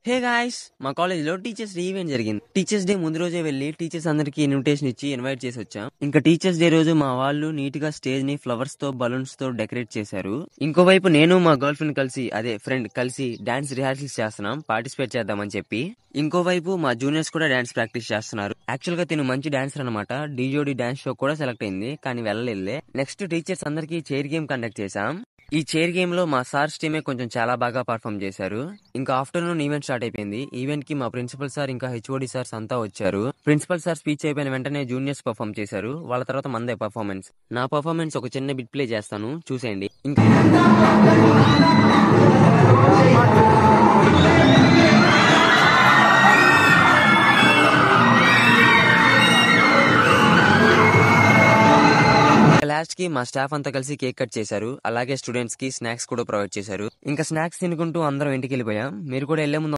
Hey guys, మా college లో teachers day event జరిగింది. టీచర్స్ డే ముందు రోజే వెళ్లి టీచర్స్ అందరికి ఇన్విటేషన్ ఇచ్చి ఇన్వైట్ చేసి వచ్చాం. ఇంకా టీచర్స్ డే రోజు మా వాళ్ళు నీట్ గా స్టేజ్ ని ఫ్లవర్స్ తో బలూన్స్ తో డెకరేట్ చేశారు. ఇంకోవైపు నేను మా గర్ల్ ఫ్రెండ్ కలిసి డాన్స్ రిహార్సల్స్ చేస్తున్నాం, పార్టిసిపేట్ చేద్దామని చెప్పి. ఇంకోవైపు మా జూనియర్స్ కూడా డాన్స్ ప్రాక్టీస్ చేస్తున్నారు. యాక్చువల్ గా తిను మంచి డాన్సర్ అనమాట. డీజోడి డాన్స్ షో కూడా సెలెక్ట్ అయింది, కానీ వెళ్ళలే. నెక్స్ట్ టీచర్స్ అందరికి చైర్ గేమ్ కండక్ట్ చేశాం. ఈ చైర్ గేమ్ లో మా సార్స్ టీమే కొంచెం చాలా బాగా పర్ఫామ్ చేశారు. ఇంకా ఆఫ్టర్నూన్ ఈవెంట్ స్టార్ట్ అయిపోయింది. ఈవెంట్ కి మా ప్రిన్సిపల్ సార్ ఇంకా హెచ్ఓడి సార్స్ అంతా వచ్చారు. ప్రిన్సిపల్ సార్ స్పీచ్ అయిపోయిన వెంటనే జూనియర్స్ పర్ఫామ్ చేశారు. వాళ్ళ తర్వాత మందే పర్ఫార్మెన్స్. నా పర్ఫార్మెన్స్ ఒక చిన్న బిట్ ప్లే చేస్తాను, చూసేయండి. ఇంకా లాస్ట్ కి మా స్టాఫ్ అంతా కలిసి కేక్ కట్ చేశారు. అలాగే స్టూడెంట్స్ కి స్నాక్స్ కూడా ప్రొవైడ్ చేశారు. ఇంకా స్నాక్స్ తినుకుంటూ అందరం ఇంటికి వెళ్ళిపోయాం. మీరు కూడా వెళ్లే ముందు